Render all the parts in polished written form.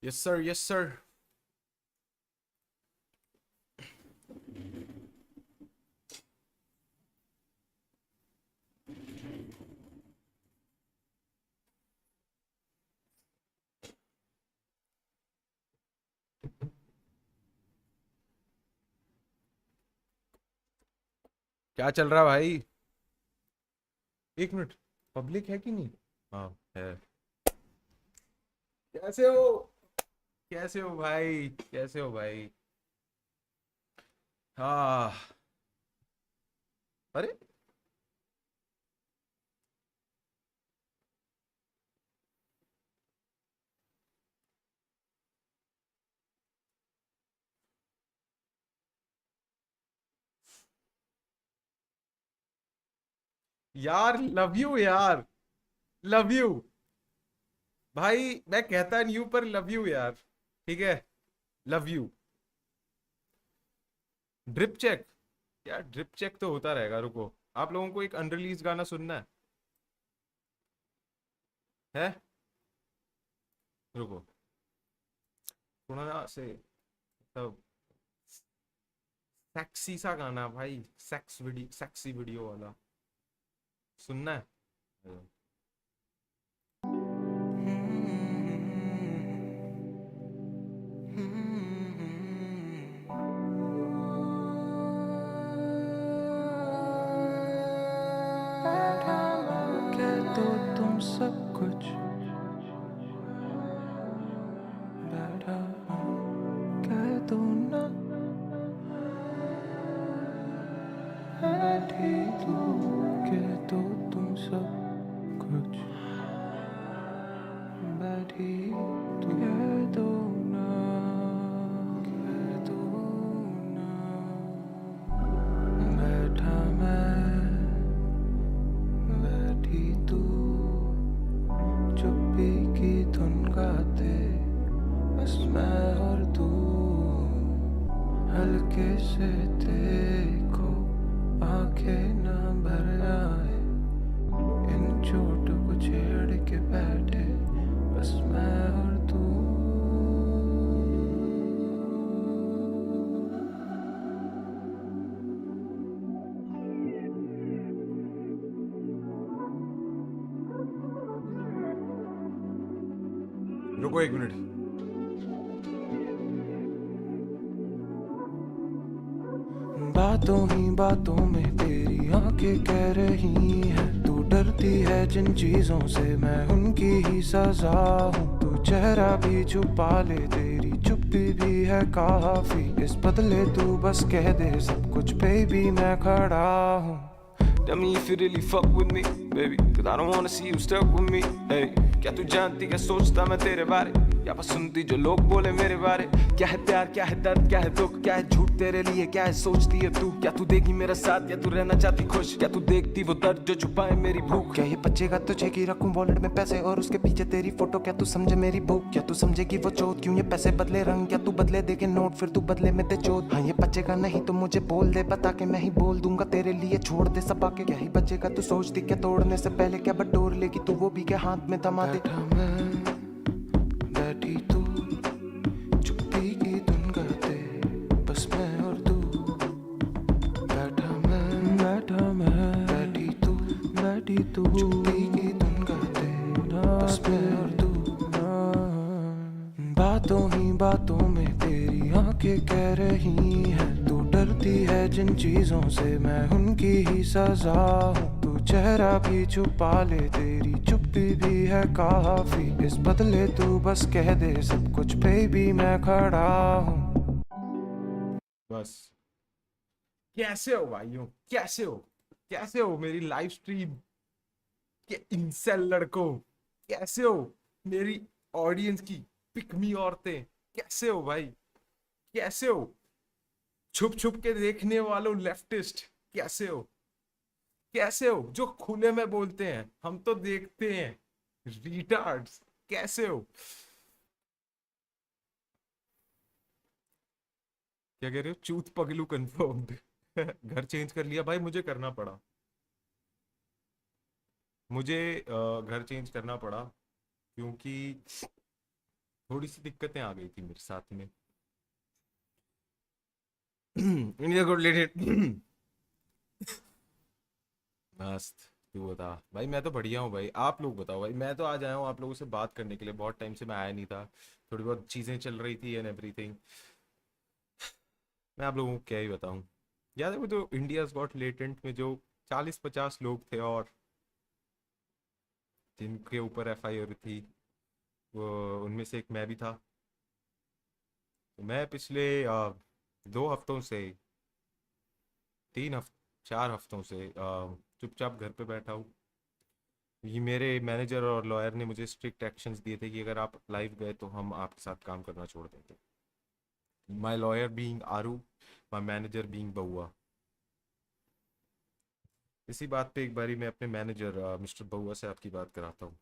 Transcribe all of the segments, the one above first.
Yes sir, yes sir. क्या चल रहा भाई? एक मिनट। पब्लिक है कि नहीं? हाँ, है। कैसे हो? कैसे हो भाई? कैसे हो भाई? हाँ। अरे यार, लव यू यार। लव यू भाई। मैं कहता नहीं हूं पर लव यू यार। ठीक है। Love you. Drip check. यार ड्रिप चेक तो होता रहेगा, रुको। आप लोगों को एक अनरिलीज गाना सुनना है? रुको। थोड़ा ना से मतलब सेक्सी सा गाना भाई, सेक्सी वीडियो वाला सुनना है? कह दो तुम सब कुछ बैठा हूँ, कह दो ना बैठी तू, कह दो तुम सब कुछ बैठी तू, कह दो ना, कह दो ना बैठा मैं, बैठी तू, चुप्पी की धुन गाते बस मैं और तू, हल्के से देखो आंखें ना भर आए, इन चोटों को छेड़ के बैठे बस मैं और तू। रुको एक मिनट। बातों ही बातों में तेरी आंखें कह रही हैं, तू डरती है जिन चीजों से मैं उनकी ही सजा हूँ, तू चेहरा भी छुपा ले, तेरी चुप्पी भी है काफी, इस बदले तू बस कह दे सब कुछ, बेबी मैं खड़ा हूँ। Tell me if you really fuck with me, baby, cause I don't wanna see you stuck with me, hey. क्या तू जानती क्या सोचता मैं तेरे बारे, या बस सुनती जो लोग बोले मेरे बारे, क्या है प्यार क्या है दर्द क्या है दुख, क्या है झूठ तेरे लिए क्या है सोचती है तू, क्या तू देगी मेरा साथ या तू रहना चाहती खुश, क्या तू देखती वो दर्द जो छुपाए मेरी भूख, क्या ये बचेगा तुझे की रखूं वॉलेट में पैसे और उसके पीछे तेरी फोटो, क्या तू समझे मेरी भूख, क्या तू समझेगी वो चोट, क्यों ये पैसे बदले रंग, क्या तू बदले देके नोट फिर तू बदले में दे चोट, हाँ ये बचेगा नहीं तो मुझे बोल दे बता के मैं ही बोल दूंगा तेरे लिए, छोड़ दे सब आके, क्या ही बचेगा तू सोचती क्या तोड़ने से पहले क्या बटोर लेगी तू वो भी क्या हाथ में थमा दे। बैठा मैं, बैठी तू, चुप्पी की धुन गाते बस मैं और तू, बैठा मैं बैठी तू, चुप्पी की धुन गाते बस मैं और तू, बातों ही बातों में तेरी आंखें कह रही हैं, तू डरती है जिन चीजों से मैं उनकी ही सजा हूँ, तू चेहरा भी छुपा ले, तेरी चुप्पी भी है काफी, इस बदले तू बस कह दे सब कुछ, बेबी मैं खड़ा हूँ। बस। कैसे हो भाइयों? कैसे हो? कैसे हो मेरी लाइव स्ट्रीम के इंसेल लड़कों? कैसे हो मेरी ऑडियंस की पिकमी औरतें? कैसे हो भाई? कैसे हो छुप छुप के देखने वालों लेफ्टिस्ट? कैसे हो? कैसे हो जो खुले में बोलते हैं हम तो देखते हैं रिटार्ड्स? कैसे हो? क्या कह रहे हो? चूत पगलू कंफर्म्ड। घर चेंज कर लिया भाई, मुझे करना पड़ा। मुझे घर चेंज करना पड़ा क्योंकि थोड़ी सी दिक्कतें आ गई थी मेरे साथ में। इंडिया को रिलेटेड। मस्त। तू बता भाई, मैं तो बढ़िया हूँ भाई। आप लोग बताओ भाई, मैं तो आज आया हूँ आप लोगों से बात करने के लिए, बहुत टाइम से मैं आया नहीं था। थोड़ी बहुत चीज़ें चल रही थी एंड एवरीथिंग। मैं आप लोगों को क्या ही बताऊँ। याद है वो जो इंडियाज गॉट लेटेंट में जो 40-50 लोग थे और जिनके ऊपर एफआईआर थी, वो उनमें से एक मैं भी था। तो मैं पिछले 2 हफ्तों से, 3 हफ्ते, 4 हफ्तों से चुपचाप घर पे बैठा हूँ। ये मेरे मैनेजर और लॉयर ने मुझे स्ट्रिक्ट एक्शंस दिए थे कि अगर आप लाइव गए तो हम आपके साथ काम करना छोड़ देंगे। My lawyer being Aru, my manager being Baua. इसी बात पे एक बारी मैं अपने मैनेजर मिस्टर बउआ से आपकी बात कराता हूँ।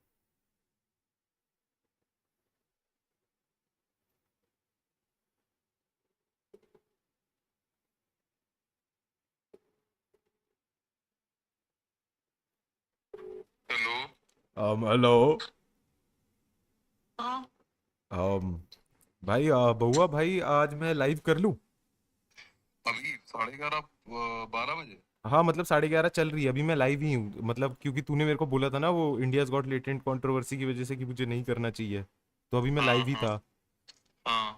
हेलो। हेलो। हाँ। भाई बउआ भाई, आज मैं लाइव कर लूँ? अभी 11:30 12 बजे। हाँ मतलब 11:30 चल रही है अभी, मैं लाइव ही हूँ। मतलब क्योंकि तूने मेरे को बोला था ना वो इंडियाज गॉट लेटेंट कंट्रोवर्सी की वजह से कि मुझे नहीं करना चाहिए, तो अभी मैं हाँ लाइव ही हाँ था। हाँ।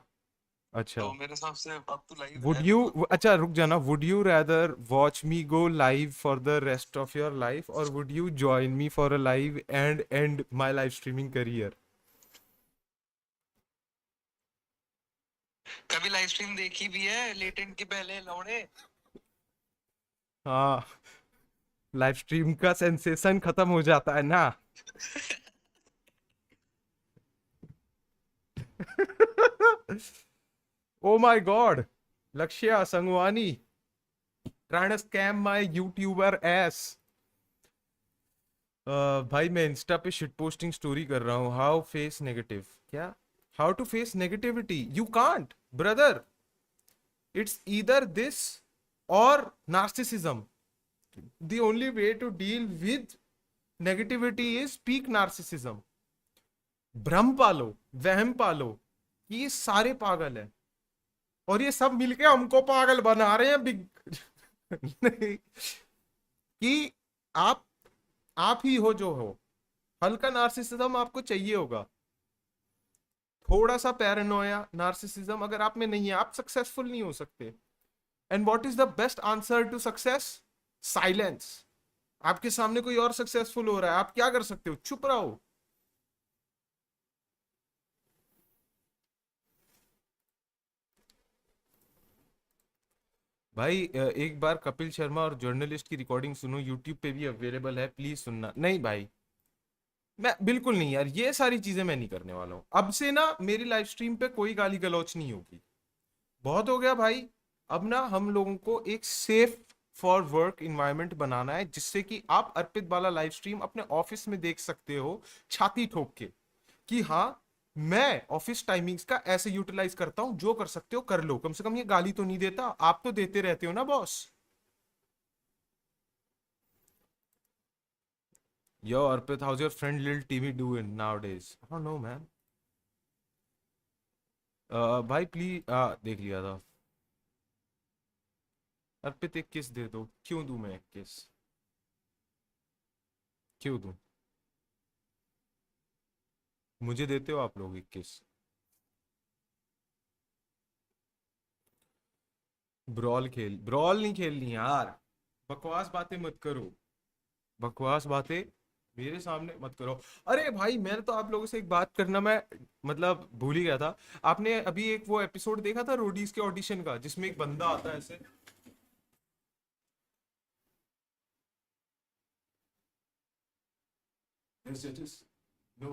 अच्छा। तो मेरे हिसाब से अब तो लाइव वुड है यू, मतलब। अच्छा रुक जाना, would you rather watch me go live for the rest of your life, और would you join me for a live and end my live streaming career? कभी लाइव स्ट्रीम देखी भी है लेटेंट के पहले लौड़े? हाँ, लाइव स्ट्रीम का sensation खत्म हो जाता है ना। ओ माय गॉड, लक्ष्य संगवानी trying to scam my YouTuber S. भाई मैं इंस्टा पे शिट पोस्टिंग स्टोरी कर रहा हूँ, हाउ फेस नेगेटिव, क्या, how to face negativity, you can't brother, it's either this or narcissism. The only way to deal with negativity is peak narcissism। भ्रम पालो, वहम पालो कि ये सारे पागल हैं और ये सब मिलके हमको पागल बना रहे हैं बिग। नहीं, कि आप आप ही हो जो हो। हल्का नार्सिसिज्म आपको चाहिए होगा, थोड़ा सा पैरानोया नार्सिसिज्म अगर आप में नहीं है, आप सक्सेसफुल नहीं हो सकते। And what is the best answer to success? Silence. आपके सामने कोई और सक्सेसफुल हो रहा है, आप क्या कर सकते हो? चुप रहो। भाई एक बार कपिल शर्मा और जर्नलिस्ट की रिकॉर्डिंग सुनो, यूट्यूब पे भी अवेलेबल है, प्लीज सुनना। नहीं भाई, मैं बिल्कुल नहीं यार, ये सारी चीजें मैं नहीं करने वाला हूँ अब से ना। मेरी लाइव स्ट्रीम पे कोई गाली गलौच नहीं होगी, बहुत हो गया भाई। अब ना हम लोगों को एक सेफ फॉर वर्क इन्वायरमेंट बनाना है, जिससे कि आप अर्पित वाला लाइव स्ट्रीम अपने ऑफिस में देख सकते हो छाती ठोक के कि हाँ, मैं ऑफिस टाइमिंग्स का ऐसे यूटिलाइज करता हूं, जो कर सकते हो कर लो। कम से कम ये गाली तो नहीं देता, आप तो देते रहते हो ना boss. Yo Arpit, how's your friend lil TV doing nowadays? I don't know man. भाई प्लीज, देख लिया था। अर्पित एक किस दे दो। क्यों दूं मैं एक किस? क्यों दूं? मुझे देते हो आप लोग 21? ब्रॉल खेल, ब्रॉल नहीं खेलनी यार। बकवास बातें मत करो, बकवास बातें मेरे सामने मत करो। अरे भाई, मैंने तो आप लोगों से एक बात करना मैं मतलब भूल ही गया था। आपने अभी एक वो एपिसोड देखा था रोडीज के ऑडिशन का, जिसमें एक बंदा आता है ऐसे? Yes, it is. No,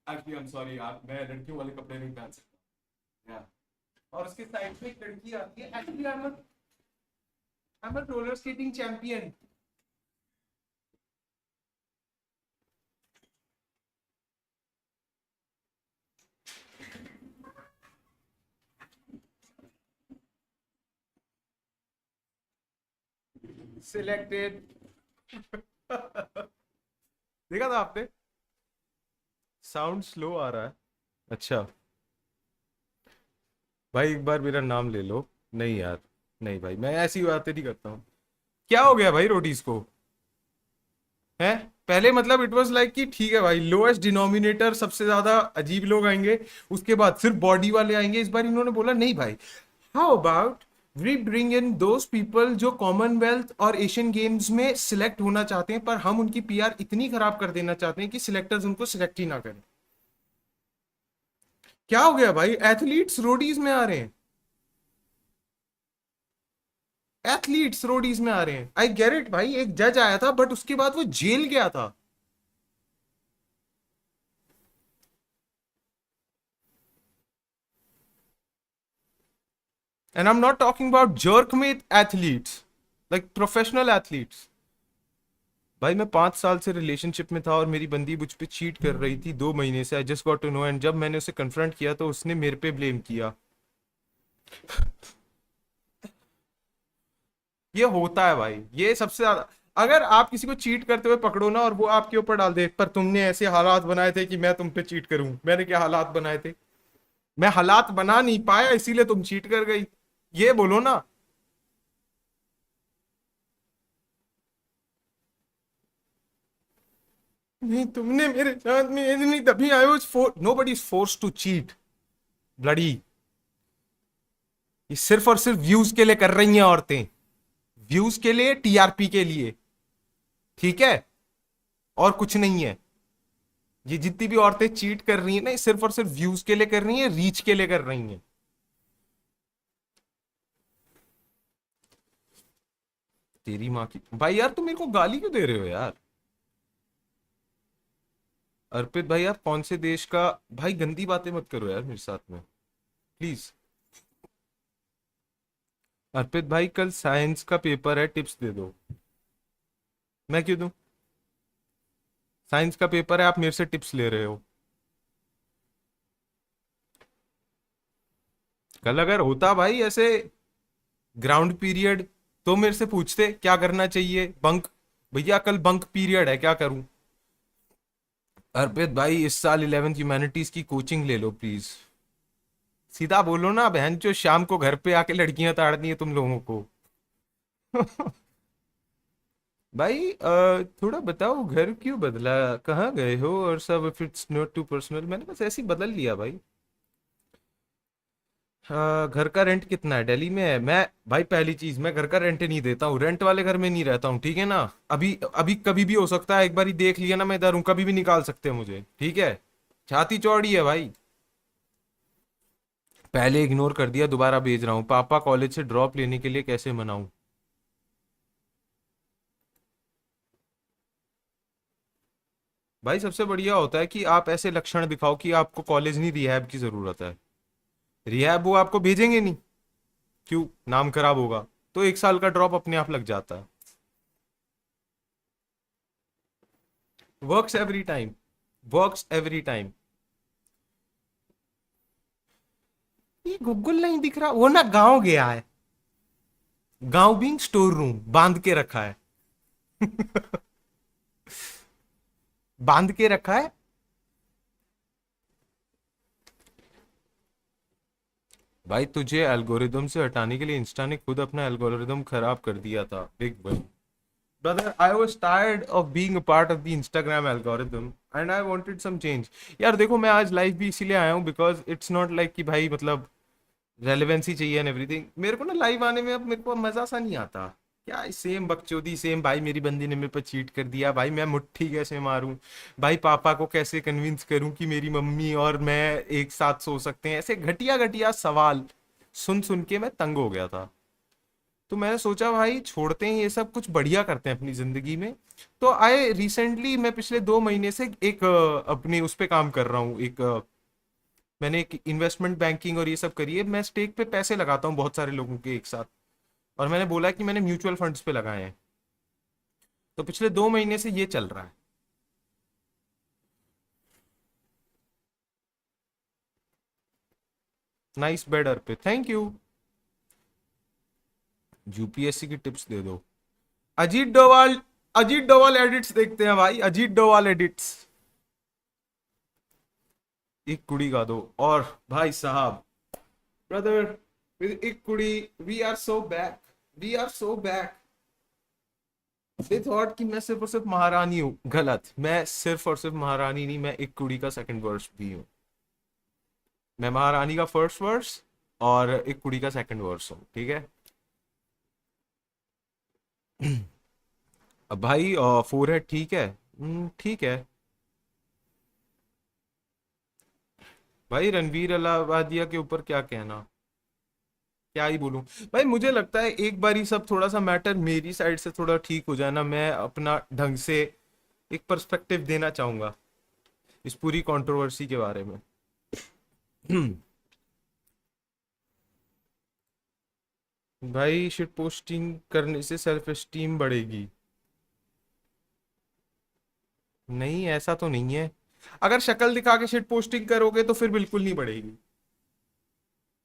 actually, I'm sorry, मैं लड़कियों वाले कपड़े नहीं पहन सकता। Yeah. और उसके साइड में एक लड़की आती है, actually I am a roller skating champion. Selected. देखा था आपने? साउंड स्लो आ रहा है। अच्छा। भाई एक बार मेरा नाम ले लो। नहीं यार, नहीं भाई, मैं ऐसी बातें नहीं करता हूँ। क्या हो गया भाई रोडीज को? है, पहले मतलब इट वाज लाइक कि ठीक है भाई, लोएस्ट डिनोमिनेटर, सबसे ज्यादा अजीब लोग आएंगे, उसके बाद सिर्फ बॉडी वाले आएंगे। इस बार इन्होंने बोला नहीं भाई, how about we bring in those people जो कॉमनवेल्थ और एशियन गेम्स में सिलेक्ट होना चाहते हैं, पर हम उनकी पीआर इतनी खराब कर देना चाहते हैं कि सिलेक्टर्स उनको सिलेक्ट ही ना करें। क्या हो गया भाई, एथलीट्स रोडीज में आ रहे हैं, एथलीट्स रोडीज में आ रहे हैं। आई गेट इट भाई, एक जज आया था बट उसके बाद वो जेल गया था। And I'm not talking about jerkmate athletes, like professional athletes. भाई मैं 5 साल से रिलेशनशिप में था और मेरी बंदी मुझ पे चीट कर रही थी 2 महीने से। I just got to know, एंड जब मैंने उसे कन्फ्रंट किया तो उसने मेरे पे ब्लेम किया। ये होता है भाई, ये सबसे ज्यादा। अगर आप किसी को चीट करते हुए पकड़ो ना और वो आपके ऊपर डाल दे, पर तुमने ऐसे हालात बनाए थे कि मैं तुम पे चीट करूं, मैंने क्या हालात बनाए थे? मैं हालात बना नहीं पाया इसीलिए तुम चीट कर गई, ये बोलो ना। नहीं, तुमने मेरे साथ में ये नहीं, तभी I was four, nobody is force to cheat bloody. ये सिर्फ और सिर्फ व्यूज के लिए कर रही हैं औरतें, व्यूज के लिए, टीआरपी के लिए, ठीक है? और कुछ नहीं है। ये जितनी भी औरतें चीट कर रही हैं ना, ये सिर्फ और सिर्फ व्यूज के लिए कर रही हैं, रीच के लिए कर रही हैं। तेरी माँ की भाई, यार तुम मेरे को गाली क्यों दे रहे हो यार? अर्पित भाई, आप कौन से देश का? भाई गंदी बातें मत करो यार मेरे साथ में, प्लीज। अर्पित भाई, कल साइंस का पेपर है, टिप्स दे दो। मैं क्यों दूं? साइंस का पेपर है, आप मेरे से टिप्स ले रहे हो। कल अगर होता भाई ऐसे ग्राउंड पीरियड, तो मेरे से पूछते क्या करना चाहिए। बंक, भैया कल बंक पीरियड है, क्या करूं? अर्पित भाई, इस साल 11th ह्यूमैनिटीज की कोचिंग ले लो प्लीज। सीधा बोलो ना बहन, जो शाम को घर पे आके लड़कियां ताड़नी है तुम लोगों को। भाई थोड़ा बताओ, घर क्यों बदला, कहाँ गए हो और सब? If it's not too personal, मैंने बस ऐसे ही बदल लिया भाई। घर का रेंट कितना है? दिल्ली में है मैं। भाई पहली चीज, मैं घर का रेंट नहीं देता हूँ, रेंट वाले घर में नहीं रहता हूँ, ठीक है ना? अभी अभी कभी भी हो सकता है, एक बार ही देख लिया ना मैं इधर हूँ, कभी भी निकाल सकते हैं मुझे, ठीक है? छाती चौड़ी है भाई। पहले इग्नोर कर दिया, दोबारा भेज रहा हूँ। पापा कॉलेज से ड्रॉप लेने के लिए कैसे मनाऊं? भाई सबसे बढ़िया होता है कि आप ऐसे लक्षण दिखाओ कि आपको कॉलेज नहीं, रिहैब की जरूरत है। रिहैब वो आपको भेजेंगे नहीं, क्यों? नाम खराब होगा। तो 1 साल का ड्रॉप अपने आप लग जाता है। Works every time, works every time. ये गूगल नहीं दिख रहा, वो ना गांव गया है। गांव भी स्टोर रूम बांध के रखा है। बांध के रखा है। भाई तुझे एल्गोरिदम से हटाने के लिए इंस्टा ने खुद अपना एल्गोरिदम खराब कर दिया था, बिग भाई। Brother, I was tired of being a part of the Instagram algorithm and I wanted some change. यार देखो, मैं आज लाइव भी इसीलिए आया हूँ बिकॉज इट्स नॉट लाइक कि भाई मतलब रेलेवेंसी चाहिए एंड एवरीथिंग। मेरे को ना लाइव आने में अब मेरे को मजा सा नहीं आता। क्या सेम बकचोदी, सेम भाई, मेरी बंदी ने मेरे पर चीट कर दिया, भाई मैं मुट्ठी कैसे मारूं, भाई पापा को कैसे कन्विंस करूं कि मेरी मम्मी और मैं एक साथ सो सकते हैं। ऐसे घटिया घटिया सवाल सुन सुन के मैं तंग हो गया था। तो मैंने सोचा भाई छोड़ते हैं ये सब, कुछ बढ़िया करते हैं अपनी जिंदगी में। तो आए रिसेंटली, मैं पिछले 2 महीने से एक अपने उस पे काम कर रहा हूँ। एक मैंने एक इन्वेस्टमेंट बैंकिंग और ये सब करी है। मैं स्टेक पे पैसे लगाता हूँ बहुत सारे लोगों के एक साथ, और मैंने बोला कि मैंने म्यूचुअल फंड्स पे लगाए हैं। तो पिछले 2 महीने से ये चल रहा है। नाइस बेडर पे, थैंक यू। यूपीएससी की टिप्स दे दो। अजीत डोवाल, अजीत डोवाल एडिट्स देखते हैं भाई, अजीत डोवाल एडिट्स। एक कुड़ी गा दो और भाई साहब, ब्रदर विद एक कुड़ी, we are so back, we are so back. They thought कि मैं सिर्फ और सिर्फ महारानी हूँ, गलत। मैं सिर्फ और सिर्फ महारानी नहीं, मैं एक कुड़ी का सेकंड वर्स भी हूँ। मैं महारानी का फर्स्ट वर्स और एक कुड़ी का सेकंड वर्स हूँ, ठीक है। अब भाई फोर है, ठीक है। ठीक है भाई, रणवीर अलाहाबादिया के ऊपर क्या कहना, क्या ही बोलूं। भाई मुझे लगता है एक बार ही सब थोड़ा सा मैटर मेरी साइड से थोड़ा ठीक हो जाए ना, मैं अपना ढंग से एक पर्सपेक्टिव देना चाहूंगा इस पूरी कंट्रोवर्सी के बारे में। भाई शिट पोस्टिंग करने से सेल्फ एस्टीम बढ़ेगी? नहीं, ऐसा तो नहीं है। अगर शक्ल दिखा के शिट पोस्टिंग करोगे तो फिर बिल्कुल नहीं बढ़ेगी।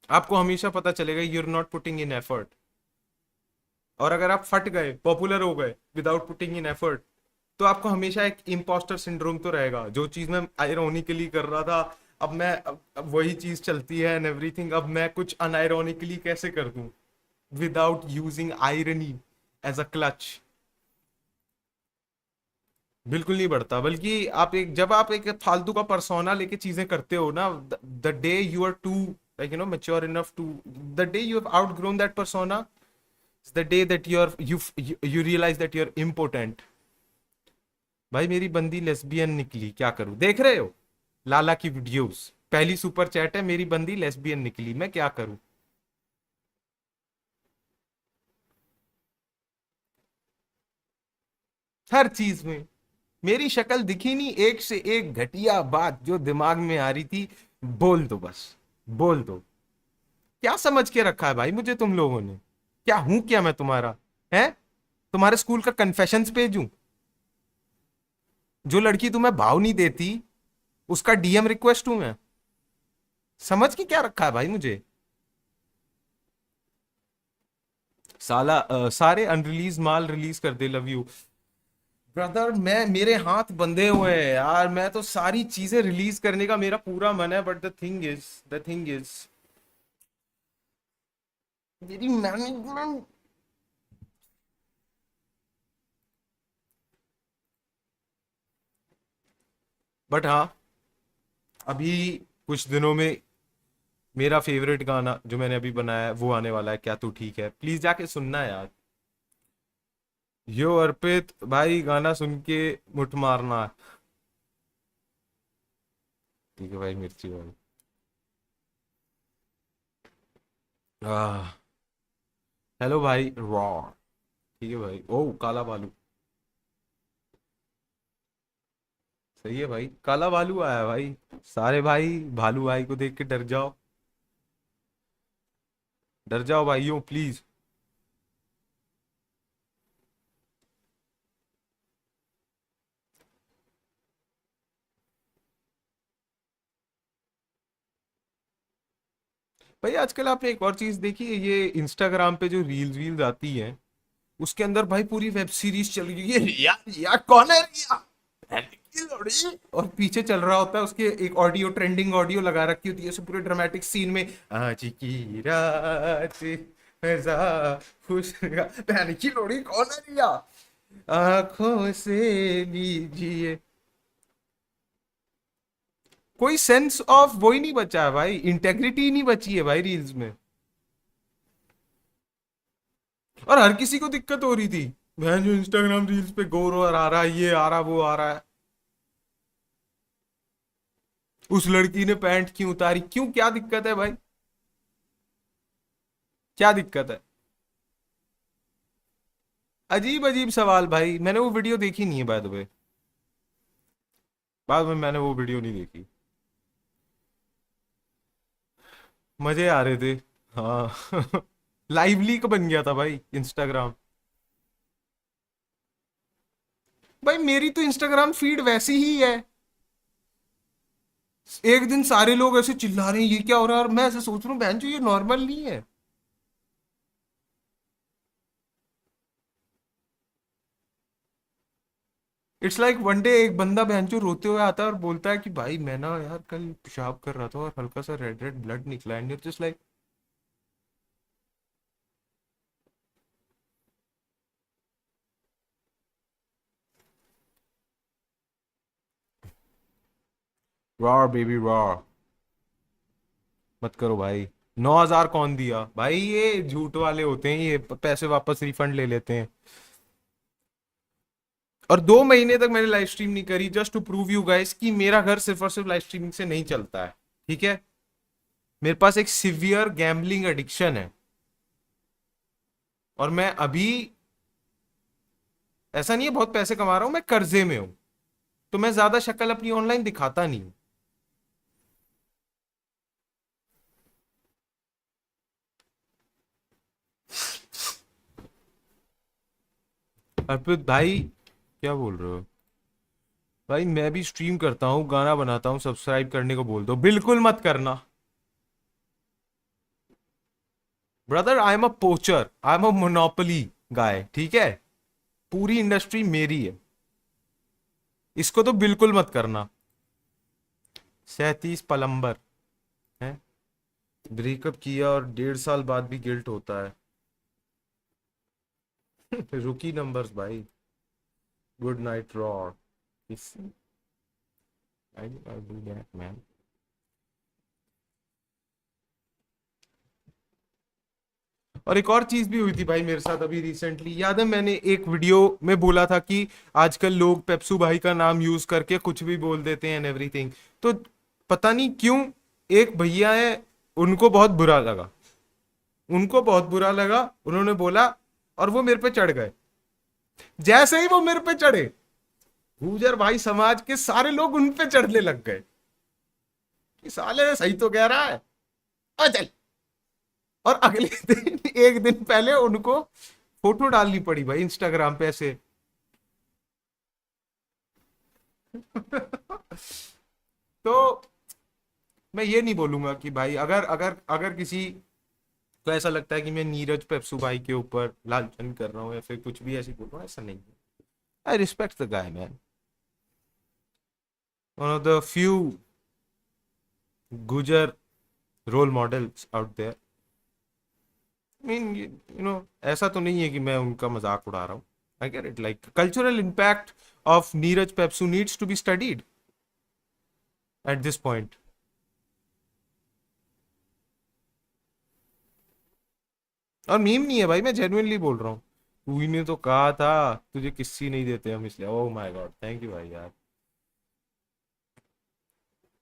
आपको हमेशा पता चलेगा you are not putting in effort. और अगर आप फट गए, पॉपुलर हो गए विदाउट पुटिंग इन एफर्ट, तो आपको हमेशा एक इम्पोस्टर सिंड्रोम तो रहेगा। जो चीज मैं आयरोनिकली कर रहा था, अब मैं अब वही चीज चलती है एंड एवरीथिंग, अब मैं कुछ अनआयरोनिकली कैसे कर दूं without using irony as a crutch. बिल्कुल नहीं बढ़ता, बल्कि आप एक जब आप एक फालतू का परसोना लेके चीजें करते हो ना, the day you are to like mature enough to, the day you have outgrown that persona, is the day that you realize that you're impotent। भाई मेरी बंदी लेस्बियन निकली, क्या करूं? देख रहे हो लाला की वीडियोस, पहली सुपर चैट है, मेरी बंदी लेस्बियन निकली, मैं क्या करूं? हर चीज में मेरी शक्ल दिखी नहीं, एक से एक घटिया बात जो दिमाग में आ रही थी, बोल दो बस, बोल दो। क्या समझ के रखा है भाई मुझे तुम लोगों ने? क्या हूं क्या मैं तुम्हारा? है तुम्हारे स्कूल का कन्फेशंस पेज हूं? जो लड़की तुम्हें भाव नहीं देती उसका डीएम रिक्वेस्ट हूं मैं? समझ के क्या रखा है भाई मुझे? साला सारे अनरिलीज माल रिलीज कर दे, लव यू ब्रदर। मैं मेरे हाथ बंधे हुए हैं यार, मैं तो सारी चीजें रिलीज करने का मेरा पूरा मन है, बट द थिंग इज मेरी मैनेजमेंट। बट हाँ, अभी कुछ दिनों में मेरा फेवरेट गाना जो मैंने अभी बनाया है वो आने वाला है, क्या तू ठीक है, प्लीज जाके सुनना यार। यो अर्पित भाई, गाना सुन के मुठ मारना। ठीक है भाई, मिर्ची भाई। आह, हेलो भाई रॉ। ठीक है भाई, ओ काला बालू, सही है भाई, काला भालू आया भाई। सारे भाई भालू भाई को देख के डर जाओ, डर जाओ भाइयों प्लीज। भाई आजकल आपने एक और चीज देखी है, ये इंस्टाग्राम पे जो रील्स वील्स आती हैं, उसके अंदर भाई पूरी वेब सीरीज चल रही है। रिया रिया कौन है रिया, की लोड़ी। और पीछे चल रहा होता है उसके एक ऑडियो, ट्रेंडिंग ऑडियो लगा रखी होती है उसे पूरे ड्रामेटिक सीन में, आज की रात ऐसा खुश बहन की लोड़ी, कौन है रिया, आंखों से लीजिए। कोई सेंस ऑफ वो ही नहीं बचा है भाई, इंटेग्रिटी ही नहीं बची है भाई रील्स में। और हर किसी को दिक्कत हो रही थी, बहन जो इंस्टाग्राम रील्स पे गोर और आ रहा है, ये आ रहा वो आ रहा है, उस लड़की ने पैंट क्यों उतारी, क्यों, क्या दिक्कत है भाई, क्या दिक्कत है? अजीब अजीब सवाल भाई। मैंने वो वीडियो देखी नहीं है बाय द वे, बाद में मैंने वो वीडियो नहीं देखी। मजे आ रहे थे, हाँ। लाइवली का बन गया था भाई इंस्टाग्राम। भाई मेरी तो इंस्टाग्राम फीड वैसी ही है, एक दिन सारे लोग ऐसे चिल्ला रहे हैं ये क्या हो रहा है, और मैं ऐसे सोच रहा हूँ बहन जो ये नॉर्मल नहीं है। इट्स लाइक वन डे एक बंदा बहनचो रोते हुए आता है और बोलता है कि भाई मैं ना यार कल पेशाब कर रहा था और हल्का सा रेड रेड ब्लड निकला, and it's just like raw baby raw. मत करो भाई। 9,000 कौन दिया भाई? ये झूठ वाले होते हैं, ये पैसे वापस रिफंड ले लेते हैं। और 2 महीने तक मैंने लाइव स्ट्रीम नहीं करी, just to prove you guys कि मेरा घर सिर्फ और सिर्फ लाइव स्ट्रीमिंग से नहीं चलता है। ठीक है, मेरे पास एक सिवियर गैम्बलिंग एडिक्शन है, और मैं अभी ऐसा नहीं है बहुत पैसे कमा रहा हूं, मैं कर्जे में हूं, तो मैं ज्यादा शक्ल अपनी ऑनलाइन दिखाता नहीं हूं। अर्पित भाई क्या बोल रहे हो भाई? मैं भी स्ट्रीम करता हूँ, गाना बनाता हूँ, सब्सक्राइब करने को बोल दो। बिल्कुल मत करना brother, I am a poacher, I am a monopoly guy. ठीक है, पूरी इंडस्ट्री मेरी है, इसको तो बिल्कुल मत करना। 37 पलंबर है, ब्रेकअप किया और 1.5 साल बाद भी गिल्ट होता है। रुकी नंबर्स भाई। Good night raw. I'll do that, man. और एक और चीज भी हुई थी भाई मेरे साथ अभी रिसेंटली, याद है मैंने एक वीडियो में बोला था कि आजकल लोग पेप्सू भाई का नाम यूज करके कुछ भी बोल देते हैं एंड एवरीथिंग। तो पता नहीं क्यों एक भैया है, उनको बहुत बुरा लगा, उनको बहुत बुरा लगा, उन्होंने बोला और वो मेरे पे चढ़ गए। जैसे ही वो मेरे पे चढ़े, गुजर भाई समाज के सारे लोग उन पे चढ़ने लग गए कि साले सही तो कह रहा है, आ चल। और अगले दिन, एक दिन पहले उनको फोटो डालनी पड़ी भाई इंस्टाग्राम पे ऐसे। तो मैं ये नहीं बोलूंगा कि भाई अगर अगर अगर किसी को ऐसा लगता है कि मैं नीरज पेप्सू भाई के ऊपर लालचन कर रहा हूँ या फिर कुछ भी ऐसी बोल रहा हूँ, ऐसा नहीं है। I respect the guy man, one of the few Gujjar role models out there. Mean you know, ऐसा तो नहीं है कि मैं उनका मजाक उड़ा रहा हूँ। I get it, like cultural impact of Neeraj पेप्सू needs to be studied at this point. और मीम नहीं है भाई, मैं जेन्युइनली बोल रहा हूँ। तू ही ने तो कहा था तुझे किसी नहीं देते हम, इसलिए। Oh my God, thank you भाई यार।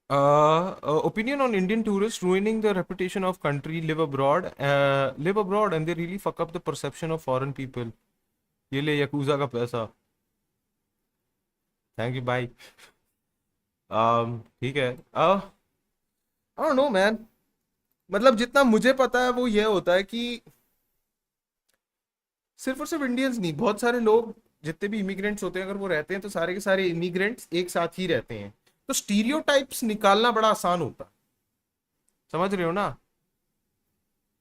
Opinion on Indian tourists ruining the reputation of country live abroad and they really fuck up the perception of foreign people. ये ले यकूजा का पैसा। थैंक यू भाई। ठीक है। आई डोंट नो मैन, मतलब जितना मुझे पता है वो ये होता है कि सिर्फ और सिर्फ इंडियंस नहीं, बहुत सारे लोग जितने भी इमिग्रेंट्स होते हैं अगर वो रहते हैं तो सारे के सारे इमिग्रेंट्स एक साथ ही रहते हैं, तो स्टीरियोटाइप्स निकालना बड़ा आसान होता है। समझ रहे हो ना?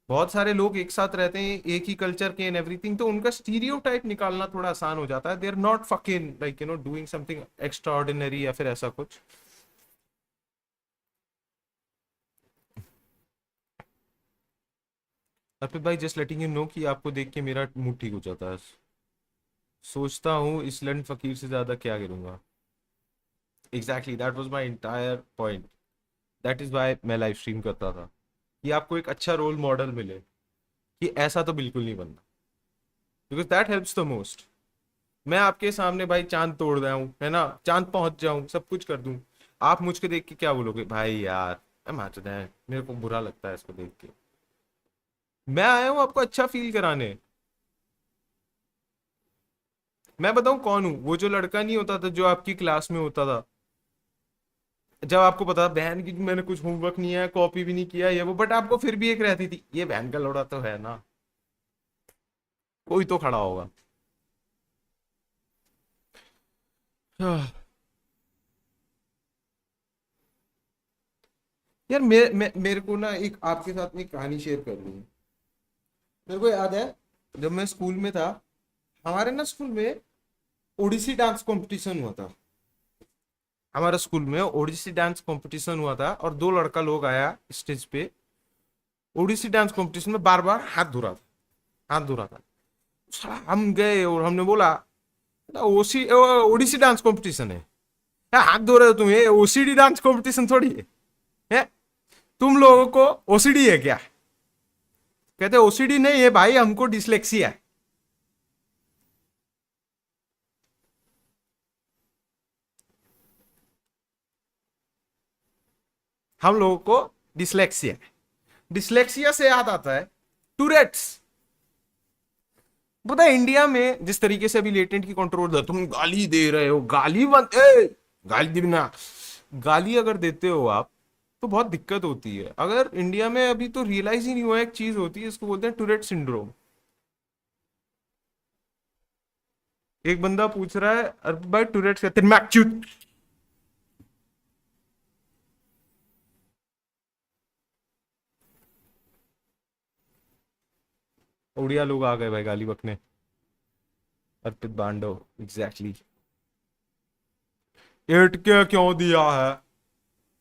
बहुत सारे लोग एक साथ रहते हैं, एक ही कल्चर के एंड एवरीथिंग, तो उनका स्टीरियोटाइप निकालना थोड़ा आसान हो जाता है। They are not fucking like you know doing something extraordinary या फिर ऐसा कुछ। अर्पित भाई जस्ट लेटिंग यू नो कि आपको देख के मेरा मूड ठीक हो जाता है। सोचता हूँ इस लंड फकीर से ज्यादा क्या करूंगा। Exactly, that was my entire point. That is why मैं लाइव स्ट्रीम करता था, कि आपको एक अच्छा रोल मॉडल मिले कि ऐसा तो बिल्कुल नहीं बनना, because that helps the most. मैं आपके सामने भाई चांद तोड़ रहा हूँ, है ना, चांद पहुंच जाऊं, सब कुछ कर दूं, आप मुझको देख के क्या बोलोगे? भाई यार मेरे को बुरा लगता है इसको देख के। मैं आया हूं आपको अच्छा फील कराने। मैं बताऊं कौन हूं? वो जो लड़का नहीं होता था जो आपकी क्लास में होता था, जब आपको पता बहन की मैंने कुछ होमवर्क नहीं है, कॉपी भी नहीं किया ये वो, बट आपको फिर भी एक रहती थी, ये बहन का लौड़ा तो है ना, कोई तो खड़ा होगा। यार मेरे को ना एक आपके साथ में एक कहानी शेयर करनी है। मेरे को याद है जब मैं स्कूल में था, हमारे ना स्कूल में ओडिसी डांस कंपटीशन हुआ था। हमारे स्कूल में ओडिसी डांस कंपटीशन हुआ था और 2 लड़का लोग आया स्टेज पे, ओडिसी डांस कंपटीशन में बार बार हाथ धो रहा था, हाथ धो रहा था। साला हम गए और हमने बोला ओडिसी डांस कंपटीशन है, हाथ धो रहे हो तुम, ये ओसीडी डांस कॉम्पिटिशन थोड़ी है? तुम लोगों को ओसीडी है क्या? कहते ओसीडी नहीं है भाई, हमको डिसलेक्सिया है। हम लोगों को डिसलेक्सिया है। डिसलेक्सिया से याद आता है टूरेट्स। पता है इंडिया में जिस तरीके से अभी लेटेंट की कंट्रोल, तुम गाली दे रहे हो, गाली बंद, गाली देना, गाली अगर देते हो आप तो बहुत दिक्कत होती है। अगर इंडिया में अभी तो रियलाइज ही नहीं हुआ, एक चीज होती है इसको बोलते हैं टूरेट सिंड्रोम। एक बंदा पूछ रहा है अरे भाई टूरेट कहते हैं मैक्च्यूट। उड़िया लोग आ गए भाई गाली बकने। अर्पित बांडव, एग्जैक्टली। एट के क्यों दिया है?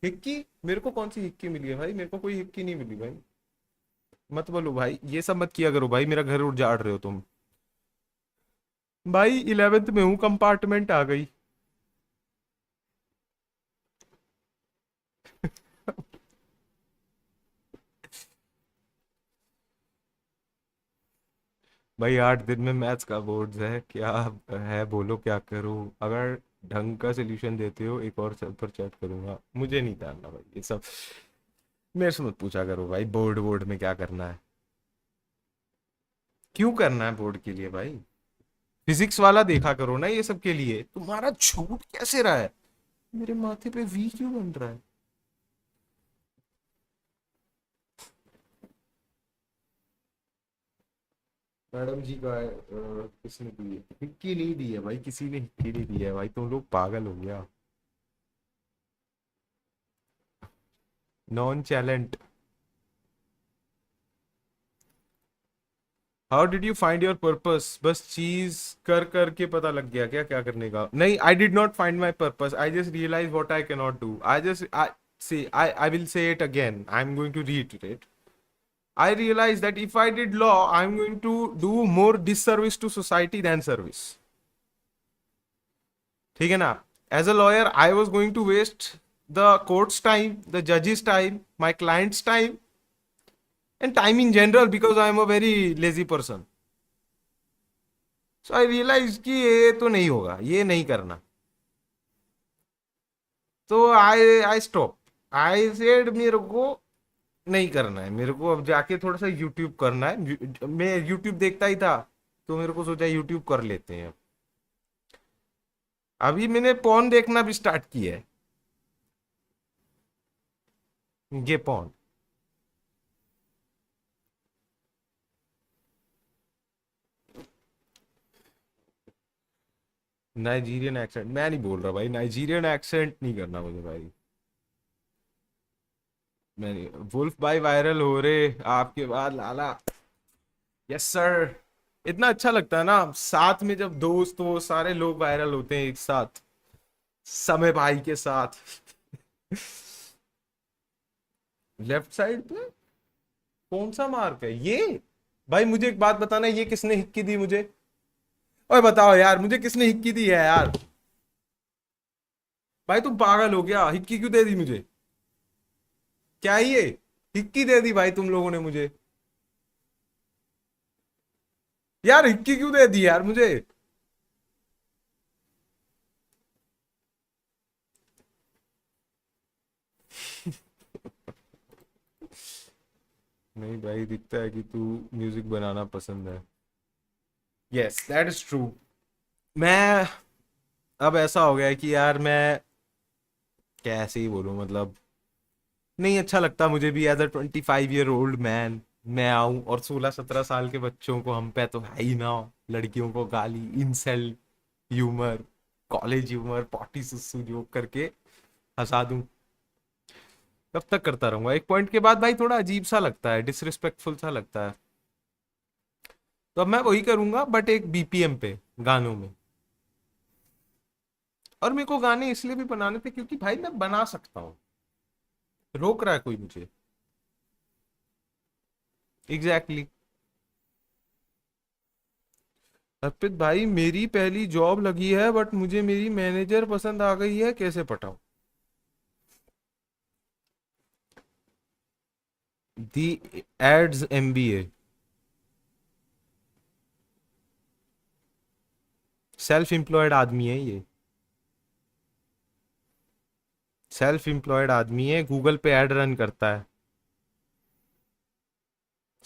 हिक्की? मेरे को कौन सी हिक्की मिली है भाई? मेरे को कोई हिक्की नहीं मिली भाई। मत बोलो भाई, ये सब मत किया करो भाई, मेरा घर उजाड़ रहे हो तुम। भाई 11th में हूँ, कंपार्टमेंट आ गई। भाई 8 दिन में मैथ्स का बोर्ड है, क्या है बोलो, क्या करूं? अगर ढंग का सोल्यूशन देते हो एक और पर चैट करूंगा। मुझे नहीं जानना भाई ये सब, मेरे से मत पूछा करो भाई बोर्ड बोर्ड में क्या करना है। क्यों करना है बोर्ड के लिए भाई? फिजिक्स वाला देखा करो ना ये सब के लिए। तुम्हारा झूठ कैसे रहा है? मेरे माथे पे वी क्यों बन रहा है? मैडम जी का है, किसने दी है हिक्की? नहीं दी है भाई, किसी ने हिक्की नहीं दी है भाई, तुम लोग पागल हो गया। Nonchalant. How did you find your purpose? बस चीज कर करके पता लग गया क्या क्या करने का? नहीं, I did not find my purpose, I just realize what I can not do. I just I will say it again, I am going to reiterate. I realized that if I did law, I'm going to do more disservice to society than service. ठीक है ना? As a lawyer, I was going to waste the court's time, the judge's time, my client's time, and time in general because I am a very lazy person. So I realized कि ये तो नहीं होगा, ये नहीं करना। तो I stop. I said मेरे को नहीं करना है, मेरे को अब जाके थोड़ा सा यूट्यूब करना है। मैं यूट्यूब देखता ही था तो मेरे को सोचा यूट्यूब कर लेते हैं। अभी मैंने पॉन देखना भी स्टार्ट किया है, ये पॉन। नाइजीरियन एक्सेंट मैं नहीं बोल रहा भाई, नाइजीरियन एक्सेंट नहीं करना मुझे भाई। मैं नहीं। वुल्फ भाई वायरल हो रहे आपके बाद लाला। Yes sir. इतना अच्छा लगता है ना साथ में जब दोस्त हो, सारे लोग वायरल होते हैं एक साथ, समय भाई के साथ। लेफ्ट साइड पे कौन सा मार्क है ये? भाई मुझे एक बात बताना, ये किसने हिक्की दी मुझे? ओए बताओ यार, मुझे किसने हिक्की दी है यार? भाई तुम पागल हो गया, हिक्की क्यों दे दी मुझे? क्या ये हिक्की दे दी भाई तुम लोगों ने मुझे? यार हिक्की क्यों दे दी यार मुझे? नहीं भाई, दिखता है कि तू म्यूजिक बनाना पसंद है। Yes that is true. मैं अब ऐसा हो गया है कि यार मैं कैसे ही बोलूं, मतलब नहीं अच्छा लगता मुझे भी as a 25 year old man मैं आऊं और 16-17 साल के बच्चों को, हम पे तो है ही ना, लड़कियों को गाली, insult humour, college humour, potty सुसु जोक करके हंसा दूं। कब तक करता रहूंगा? एक पॉइंट के बाद भाई थोड़ा अजीब सा लगता है, डिसरिस्पेक्टफुल सा लगता है। तो अब मैं वही करूंगा बट एक बीपीएम पे गानों में। और मेरे को गाने इसलिए भी बनाने थे क्योंकि भाई मैं बना सकता हूँ, रोक रहा है कोई मुझे? Exactly exactly. अर्पित भाई मेरी पहली जॉब लगी है बट मुझे मेरी मैनेजर पसंद आ गई है, कैसे पटाऊं? दी एड्स एमबीए। सेल्फ एम्प्लॉयड आदमी है ये, सेल्फ एम्प्लॉयड आदमी है, गूगल पे एड रन करता है।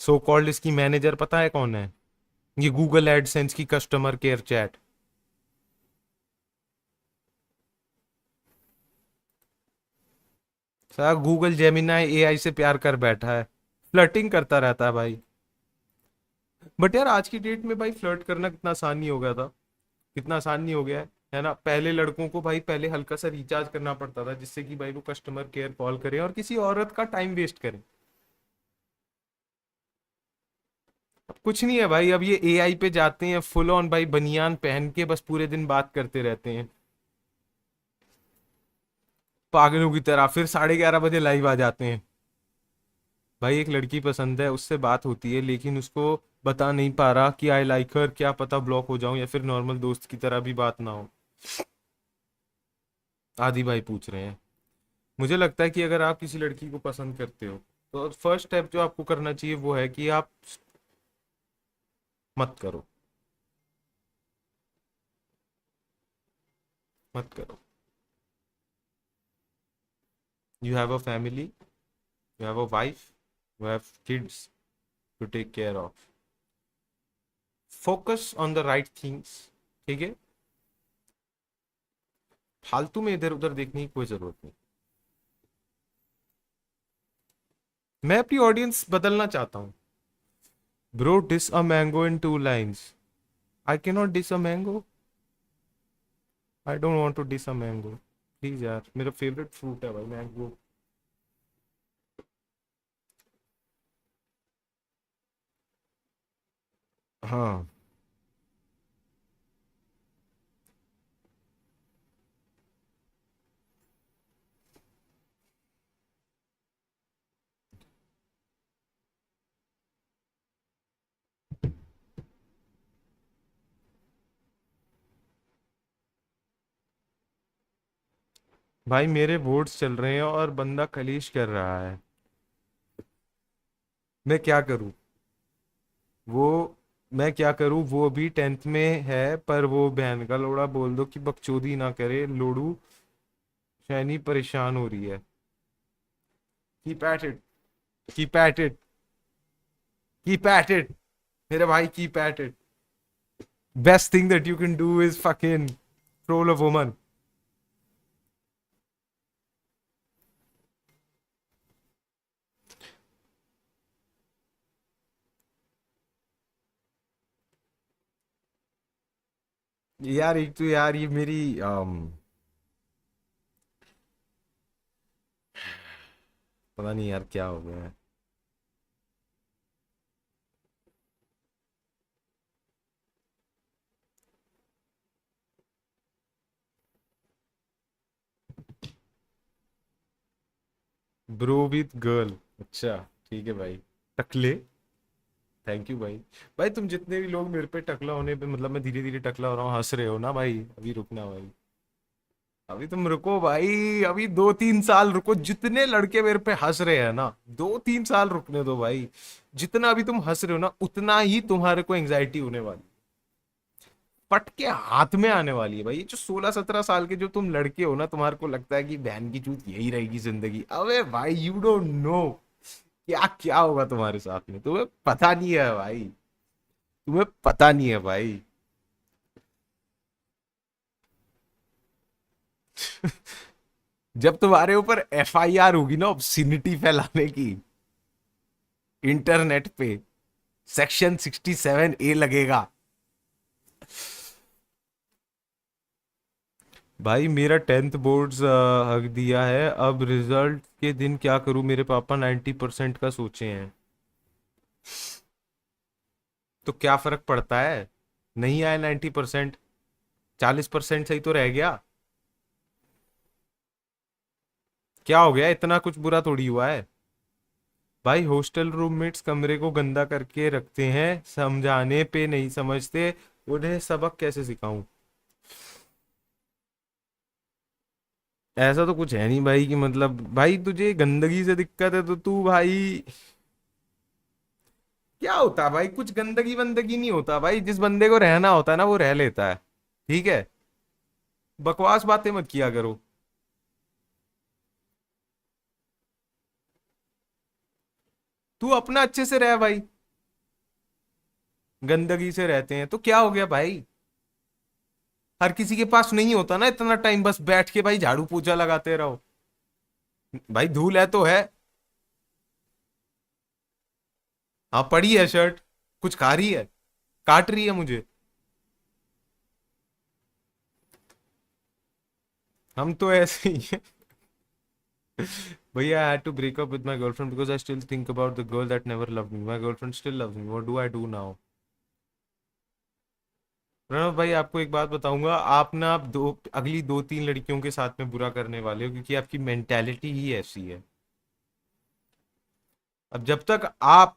सो कॉल्ड इसकी मैनेजर पता है कौन है? ये गूगल एडसेंस की कस्टमर केयर चैट। सारा गूगल जेमिनाई एआई से प्यार कर बैठा है, फ्लर्टिंग करता रहता है भाई। बट यार आज की डेट में भाई फ्लर्ट करना कितना आसान नहीं हो गया था, कितना आसान नहीं हो गया है ना? पहले लड़कों को भाई पहले हल्का सा रिचार्ज करना पड़ता था जिससे कि भाई वो कस्टमर केयर कॉल करे और किसी औरत का टाइम वेस्ट करे। अब कुछ नहीं है भाई, अब ये एआई पे जाते हैं फुल ऑन भाई, बनियान पहन के बस पूरे दिन बात करते रहते हैं पागलों की तरह, फिर 11:30 बजे लाइव आ जाते हैं। भाई एक लड़की पसंद है, उससे बात होती है लेकिन उसको बता नहीं पा रहा कि आई लाइक हर, क्या पता ब्लॉक हो जाऊं या फिर नॉर्मल दोस्त की तरह भी बात ना हो। आदि भाई पूछ रहे हैं। मुझे लगता है कि अगर आप किसी लड़की को पसंद करते हो तो फर्स्ट स्टेप जो आपको करना चाहिए वो है कि आप मत करो, मत करो। You have a family, you have a wife, you have kids to take care of. Focus on the right things, ठीक है? फालतू में इधर उधर देखने की कोई जरूरत नहीं। मैं अपनी ऑडियंस बदलना चाहता हूँ। Bro diss a mango in 2 lines. I can not diss a mango, I don't want to diss a mango. Please यार, मेरा फेवरेट फ्रूट है भाई मैंगो। हाँ भाई मेरे बोर्ड्स चल रहे हैं और बंदा कलेश कर रहा है, मैं क्या करूँ? वो मैं क्या करूँ? वो अभी 10th में है पर वो बहन का लोड़ा, बोल दो कि बकचोदी ना करे लोड़ू, शैनी परेशान हो रही है। Keep at it, keep at it, keep at it मेरे भाई, keep at it. Best thing that you can do is fucking troll a woman. यार एक तो यार ये मेरी पता नहीं यार क्या हो गया है। ब्रो विथ गर्ल, अच्छा ठीक है भाई। टकले, थैंक यू भाई। भाई तुम जितने भी लोग मेरे पे टकला होने पे, मतलब मैं धीरे धीरे टकला हो रहा हूँ, हंस रहे हो ना भाई, अभी रुकना भाई, अभी तुम रुको भाई, अभी 2-3 साल रुको। जितने लड़के मेरे पे हंस रहे हैं ना, 2-3 साल रुकने दो भाई। जितना अभी तुम हंस रहे हो ना उतना ही तुम्हारे को एंजाइटी होने वाली, पट के हाथ में आने वाली है भाई। ये जो 16-17 साल के जो तुम लड़के हो ना, तुम्हारे को लगता है कि बहन की चूत यही रहेगी जिंदगी। अबे भाई यू डोंट नो क्या क्या होगा तुम्हारे साथ में, तुम्हें पता नहीं है भाई, तुम्हें पता नहीं है भाई। जब तुम्हारे ऊपर एफआईआर होगी ना ऑब्ससीनिटी फैलाने की इंटरनेट पे, सेक्शन 67A लगेगा। भाई मेरा 10th बोर्ड्स हक दिया है, अब रिजल्ट के दिन क्या करूं? मेरे पापा 90% का सोचे हैं। तो क्या फर्क पड़ता है? नहीं आए 90%, 40% सही तो रह गया। क्या हो गया? इतना कुछ बुरा थोड़ी हुआ है भाई। हॉस्टल रूममेट्स कमरे को गंदा करके रखते हैं, समझाने पे नहीं समझते, उन्हें सबक कैसे सिखाऊं? ऐसा तो कुछ है नहीं भाई कि मतलब भाई तुझे गंदगी से दिक्कत है तो तू भाई क्या होता है भाई, कुछ गंदगी वंदगी नहीं होता भाई, जिस बंदे को रहना होता है ना वो रह लेता है। ठीक है, बकवास बातें मत किया करो। तू अपना अच्छे से रह भाई। गंदगी से रहते हैं तो क्या हो गया भाई? हर किसी के पास नहीं होता ना इतना टाइम बस बैठ के भाई झाड़ू पोछा लगाते रहो। भाई धूल है तो है। हाँ पड़ी है शर्ट, कुछ खा रही है, काट रही है मुझे। हम तो ऐसे ही हैं। भैया, I had to break up with my girlfriend because I still think about the girl that never loved me. My girlfriend still loves me. What do I do now? Pranav भाई, आपको एक बात बताऊंगा, आप ना आप अगली 2-3 लड़कियों के साथ में बुरा करने वाले हो क्योंकि आपकी मेंटेलिटी ही ऐसी है। अब जब तक आप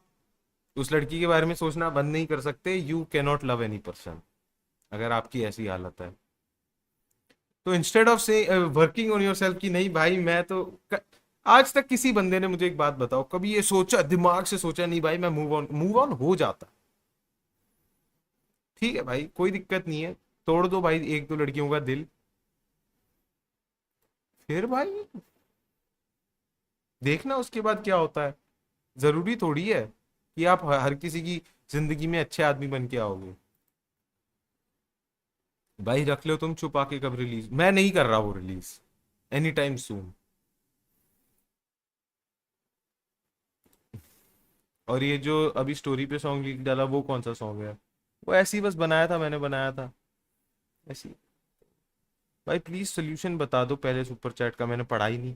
उस लड़की के बारे में सोचना बंद नहीं कर सकते, you cannot love any person. अगर आपकी ऐसी हालत है तो इंस्टेड ऑफ से वर्किंग ऑन योर सेल्फ की नहीं भाई मैं तो आज तक किसी बंदे ने मुझे एक बात बताओ कभी ये सोचा दिमाग से सोचा नहीं भाई मैं मूव ऑन हो जाता। ठीक है भाई कोई दिक्कत नहीं है, तोड़ दो भाई एक दो लड़कियों का दिल, फिर भाई देखना उसके बाद क्या होता है। जरूरी थोड़ी है कि आप हर किसी की जिंदगी में अच्छे आदमी बन के आओगे। भाई रख लो तुम छुपा के, कब रिलीज? मैं नहीं कर रहा वो रिलीज एनी टाइम सून। और ये जो अभी स्टोरी पे सॉन्ग लीक डाला वो कौन सा सॉन्ग है? वो ऐसे ही बस बनाया था, मैंने बनाया था ऐसे ही। भाई प्लीज सोल्यूशन बता दो पहले, सुपर चैट का मैंने पढ़ा ही नहीं।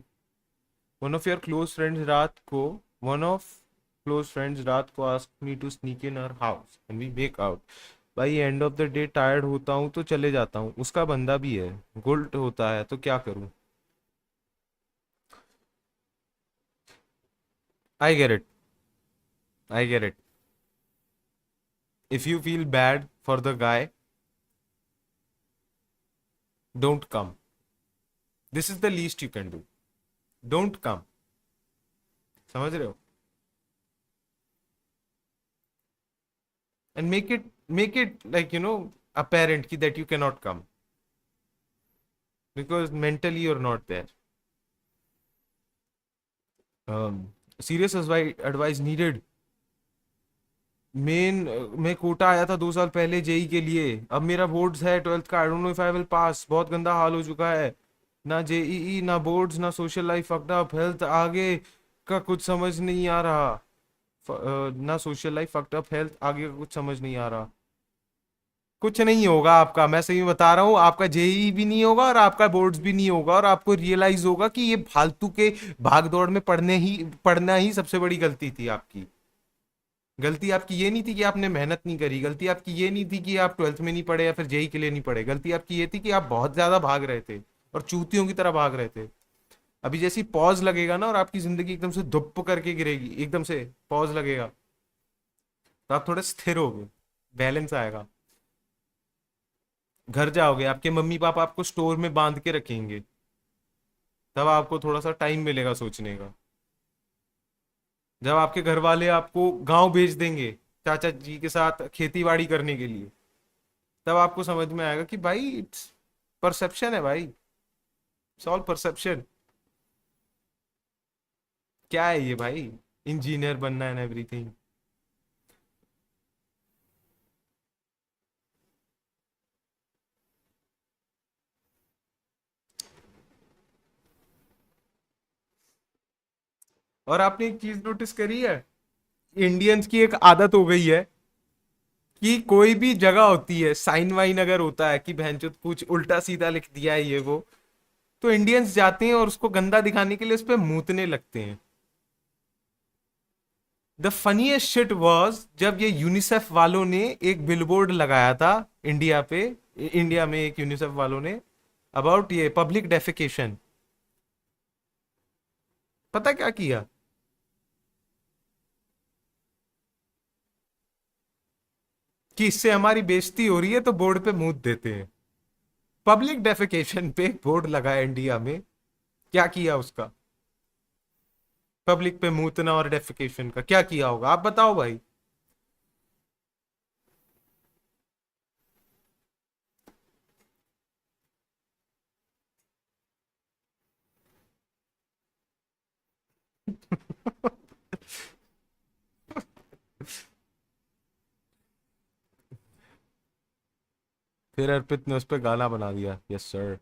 One of your close friends रात को वन ऑफ क्लोज फ्रेंड्स रात को ask me to sneak in her house and we make out. भाई end of the day tired होता हूँ तो चले जाता हूँ, उसका बंदा भी है, गुल्ट होता है तो क्या करूँ? आई get it, I get it. If you feel bad for the guy, don't come. This is the least you can do, don't come. समझ रहे हो? And make it like apparent कि that you cannot come because mentally you're not there. Serious advice needed. Main मैं कोटा आया था 2 साल पहले JEE के लिए, अब मेरा बोर्ड्स है 12th का, आई don't know if I will pass. बहुत गंदा हाल हो चुका है, ना जेईई ना बोर्ड्स ना social life fucked up, health आगे का कुछ समझ नहीं आ रहा। ना social life fucked up, health आगे का कुछ समझ नहीं आ रहा। कुछ नहीं होगा आपका, मैं सही बता रहा हूँ, आपका जेई भी नहीं होगा और आपका बोर्ड्स भी नहीं होगा, और आपको रियलाइज होगा कि ये फालतू के भाग दौड़ में पढ़ना ही सबसे बड़ी गलती थी आपकी। गलती आपकी ये नहीं थी कि आपने मेहनत नहीं करी, गलती आपकी ये नहीं थी कि आप 12th में नहीं पढ़े या फिर जेई के लिए नहीं पढ़े, गलती आपकी ये थी कि आप बहुत ज्यादा भाग रहे थे और चूतियों की तरह भाग रहे थे। अभी जैसी पॉज लगेगा ना और आपकी जिंदगी एकदम से धुप करके गिरेगी, एकदम से पॉज लगेगा तो आप थोड़े स्थिर होगे, बैलेंस आएगा। घर जाओगे, आपके मम्मी पापा आपको स्टोर में बांध के रखेंगे, तब आपको थोड़ा सा टाइम मिलेगा सोचने का। जब आपके घर वाले आपको गांव भेज देंगे चाचा जी के साथ खेती बाड़ी करने के लिए, तब आपको समझ में आएगा कि भाई इट्स परसेप्शन है भाई, इट्स ऑल परसेप्शन। क्या है ये भाई, इंजीनियर बनना है एवरीथिंग। और आपने एक चीज नोटिस करी है, इंडियंस की एक आदत हो गई है कि कोई भी जगह होती है साइन वाइन अगर होता है कि बहनचोद कुछ उल्टा सीधा लिख दिया है ये वो, तो इंडियंस जाते हैं और उसको गंदा दिखाने के लिए उस पर मूतने लगते हैं। द फनीएस्ट शिट वाज जब ये यूनिसेफ वालों ने एक बिलबोर्ड लगाया था इंडिया पे, इंडिया में एक यूनिसेफ वालों ने अबाउट ये पब्लिक डेफिकेशन। पता क्या किया? कि इससे हमारी बेइज्जती हो रही है तो बोर्ड पे मूत देते हैं। पब्लिक डेफिकेशन पे बोर्ड लगा है इंडिया में, क्या किया उसका? पब्लिक पे मूतना और डेफिकेशन का क्या किया होगा, आप बताओ भाई। फिर अर्पित ने उस पर गाना बना दिया, यस सर।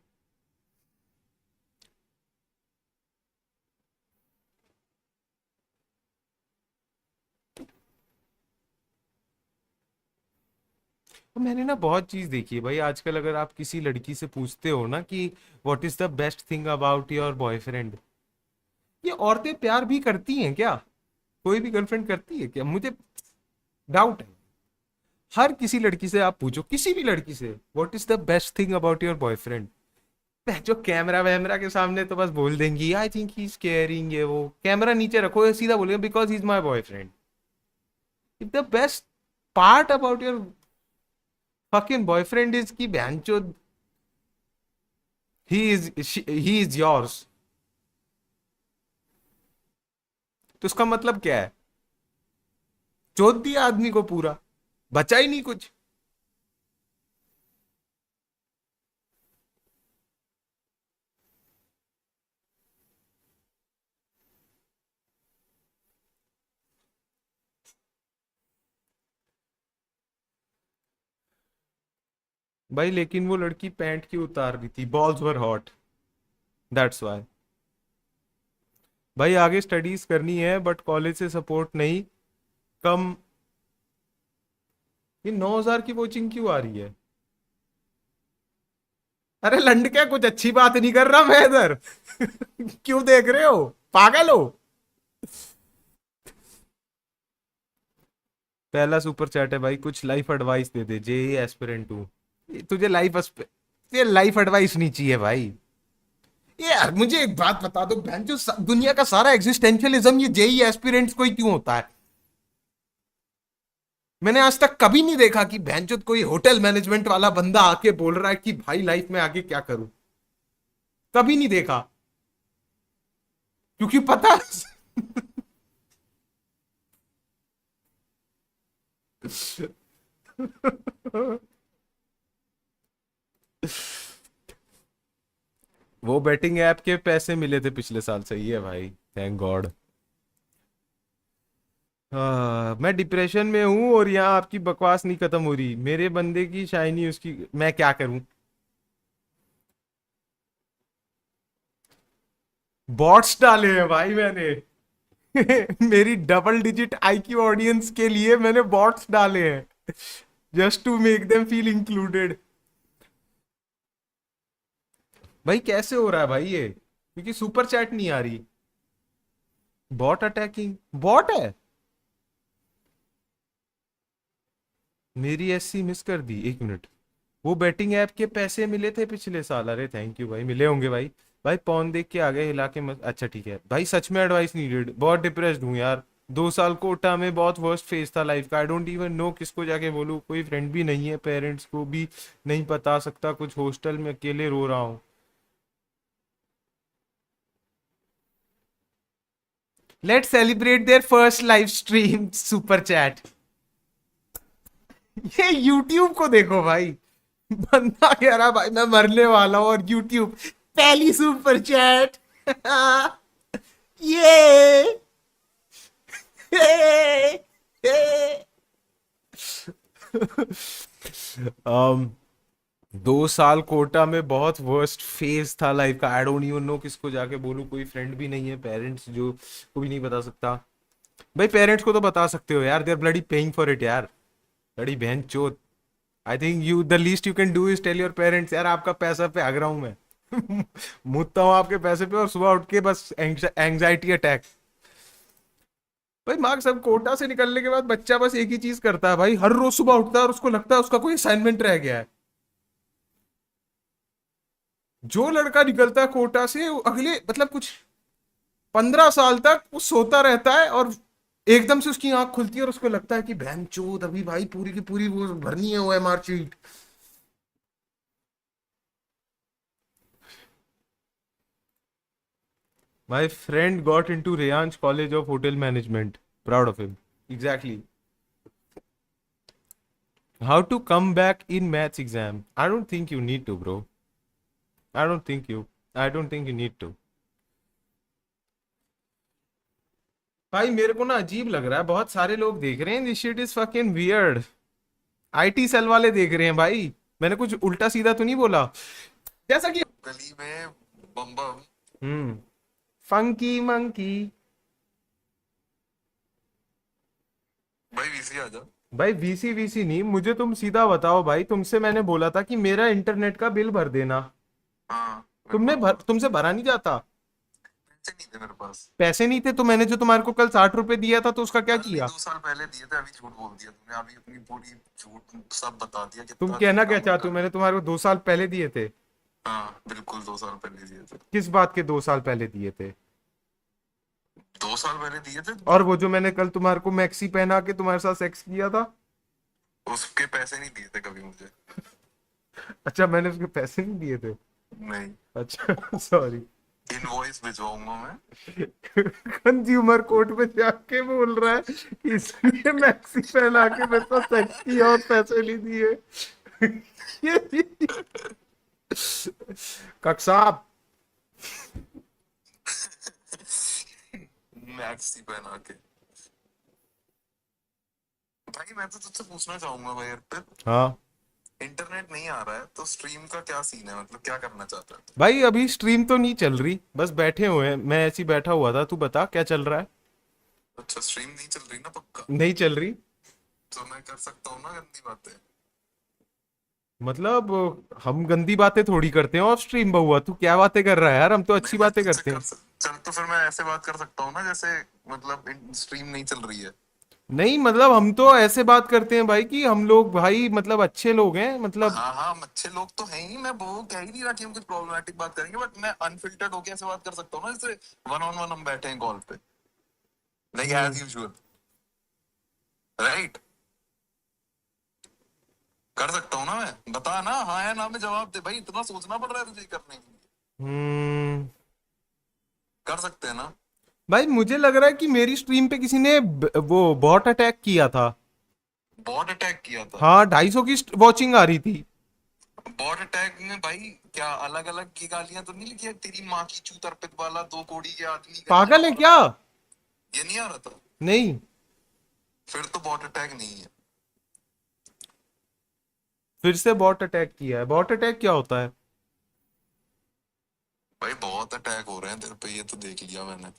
तो मैंने ना बहुत चीज देखी है भाई आजकल, अगर आप किसी लड़की से पूछते हो ना कि what is the best thing about your boyfriend, ये औरतें प्यार भी करती हैं क्या? कोई भी गर्लफ्रेंड करती है क्या? मुझे डाउट है। हर किसी लड़की से आप पूछो, किसी भी लड़की से, what is the best thing about your boyfriend, जो कैमरा वैमरा के सामने तो बस बोल देंगी I think he is caring, ये वो, कैमरा नीचे रखो सीधा बोलेंगे because he is my boyfriend. The best part about your fucking boyfriend is की बहनचो ही इज योर्स, तो उसका मतलब क्या है? चोद दिया आदमी को पूरा, बचा ही नहीं कुछ। भाई लेकिन वो लड़की पैंट क्यों उतार रही थी? Balls were hot, that's why. भाई आगे स्टडीज करनी है बट कॉलेज से सपोर्ट नहीं, कम। ये 9,000 की कोचिंग क्यों आ रही है? अरे लंड, क्या कुछ अच्छी बात नहीं कर रहा मैं इधर। क्यों देख रहे हो, पागल हो? पहला सुपर चैट है भाई, कुछ लाइफ एडवाइस दे दे, जेई एस्पिरेंट हूँ। तुझे ये लाइफ एडवाइस नहीं चाहिए भाई। ये यार मुझे एक बात बता दो, बहन जो दुनिया का सारा एग्जिस्टेंशियलिज्म ये जेई एस्पिरेंट्स को ही क्यों होता है? मैंने आज तक कभी नहीं देखा कि बहनचोद कोई होटल मैनेजमेंट वाला बंदा आके बोल रहा है कि भाई लाइफ में आगे क्या करूं। कभी नहीं देखा, क्योंकि पता। वो बेटिंग ऐप के पैसे मिले थे पिछले साल, सही है भाई, थैंक गॉड। मैं डिप्रेशन में हूं और यहाँ आपकी बकवास नहीं खत्म हो रही, मेरे बंदे की शाइनी उसकी, मैं क्या करूं? बॉट्स डाले हैं भाई मैंने। मेरी डबल डिजिट आईक्यू ऑडियंस के लिए मैंने बॉट्स डाले हैं, just to make them feel included. भाई कैसे हो रहा है भाई ये, क्योंकि सुपर चैट नहीं आ रही। बॉट अटैकिंग, बॉट है। मेरी एससी मिस कर दी, एक मिनट। वो बेटिंग ऐप के पैसे मिले थे पिछले साल, अरे थैंक यू भाई, मिले होंगे भाई। भाई पौन देख के आ गए हिला के मत, अच्छा ठीक है भाई, सच में एडवाइस नीडेड, बहुत डिप्रेस्ड हूँ यार। 2 साल कोटा में बहुत वर्स्ट फेज था लाइफ का, आई डोंट इवन नो किसको जाके बोलूँ, कोई फ्रेंड भी नहीं है, पेरेंट्स को भी नहीं बता सकता कुछ, हॉस्टल में अकेले रो रहा हूँ। Let's celebrate their first live stream super chat. ये यूट्यूब को देखो भाई, बंदा कह रहा भाई मैं मरने वाला हूं, और यूट्यूब पहली सुपर चैट। ये um, 2 साल कोटा में बहुत वर्स्ट फेज था लाइफ का, आई डोंट इवन नो किसको जाके बोलूं, कोई फ्रेंड भी नहीं है, पेरेंट्स जो को भी नहीं बता सकता। भाई पेरेंट्स को तो बता सकते हो यार, they are bloody paying for it यार, बड़ी बहन चोद। I think you the least you can do is tell your parents यार आपका पैसा पे आग रहा हूं मैं। मुद्दा हूं आपके पैसे पे, और सुबह उठ के बस एंग्जाइटी अटैक। भाई मार्क्स, अब कोटा से निकलने के बाद बच्चा बस एक ही चीज करता है भाई, हर रोज सुबह उठता है और उसको लगता है उसका कोई असाइनमेंट रह गया है। जो लड़का निकलता है कोटा से, वो अगले मतलब कुछ 15 साल तक वो सोता रहता है और एकदम से उसकी आंख खुलती है और उसको लगता है कि बहन चोद अभी भाई पूरी की पूरी वो भरनी है OMR sheet. My friend got into Rayan's College of Hotel Management. Proud of him. Exactly. How to come back in maths exam? I don't think you need to, bro. I don't think you. I don't think you need to. भाई मेरे को ना अजीब लग रहा है, बहुत सारे लोग देख रहे हैं, this shit is fucking weird. IT cell वाले देख रहे हैं भाई, मैंने कुछ उल्टा सीधा तो नहीं बोला? जैसा कि गली में बम बम। Funky monkey. भाई वीसी आ जा। भाई VC VC नहीं, मुझे तुम सीधा बताओ भाई, तुमसे मैंने बोला था कि मेरा इंटरनेट का बिल भर देना। हाँ तुमसे भरा नहीं जाता। पैसे नहीं थे मेरे पास। पैसे नहीं थे तो मैंने जो तुम्हारे को कल 60 रुपए दिया था तो उसका क्या कल नहीं, किया? 2 साल पहले दिए थे, अभी झूठ बोल दिया तुमने, अभी अपनी पूरी झूठ सब बता दिया तुम कितना कहना क्या दिया चाहते हो, मैंने तुम्हारे को 2 साल पहले दिए थे? हाँ बिल्कुल 2 साल पहले दिए थे। किस बात के 2 साल पहले दिए थे? 2 साल पहले दिए थे। और वो जो मैंने कल तुम्हारे को मैक्सी पहना के तुम्हारे साथ सेक्स किया था? उसके पैसे नहीं दिए थे कभी मुझे। अच्छा, मैंने उसके पैसे नहीं दिए थे। नहीं, अच्छा सॉरी। इनवॉइस भिजवाऊंगा मैं। कंज्यूमर कोर्ट में जाके बोल रहा है कि इसने मैक्सी पहना के मेरे साथ सेक्स किया और पैसे नहीं दिए। कक साहब। मैक्सी पहना के। भाई मैं तो तुझसे पूछना चाहूंगा भाई अर्पित, हाँ इंटरनेट नहीं आ रहा है तो स्ट्रीम का क्या सीन है, मतलब क्या करना चाहता है? भाई, अभी स्ट्रीम तो नहीं चल रही, बस बैठे हुए हैं, मैं ऐसे ही बैठा हुआ था। तू बता क्या चल रहा है? अच्छा स्ट्रीम नहीं चल रही ना पक्का? नहीं चल रही तो मैं कर सकता हूँ ना गंदी बातें? मतलब? हम गंदी बातें थोड़ी करते हैं ऑफ स्ट्रीम। बहुआ तू क्या बातें कर रहा है यार, हम तो नहीं अच्छी मैं बातें तुझसे करते हैं। चल तो फिर मैं ऐसे बात कर सकता हूँ ना जैसे, मतलब स्ट्रीम नहीं चल रही है। नहीं मतलब हम तो ऐसे बात करते हैं भाई कि हम लोग भाई मतलब अच्छे लोग हैं, मतलब। हाँ हाँ हम अच्छे लोग तो हैं ही, मैं वो कह ही नहीं रहा कि हम कुछ प्रॉब्लमेटिक बात करेंगे, बट मैं अनफिल्टर्ड होके ऐसे बात कर सकता हूँ ना जैसे वन ऑन वन हम बैठे हैं कॉल पे, लाइक एज यूजुअल, राइट? कर सकता हूँ ना मैं? बता ना, हाँ या ना में जवाब दे भाई, इतना सोचना पड़ रहा है तुझे करने के लिए? हम्म। कर सकते हैं ना? भाई मुझे लग रहा है कि मेरी स्ट्रीम पे किसी ने वो बॉट अटैक किया था। बॉट अटैक किया था? हाँ, 250 की वॉचिंग आ रही थी। बॉट अटैक में भाई क्या अलग अलग की गालियां तो नहीं लिखी है, तेरी माँ की चूत अर्पित वाला 2 कोड़ी के आदमी का? पागल है क्या? ये नहीं आ रहा था? नहीं। फिर तो बॉट अटैक नहीं है। फिर से बॉट अटैक किया है? बॉट अटैक क्या होता है? भाई बहुत अटैक हो रहे हैं तेरे पे, ये तो देख लिया मैंने।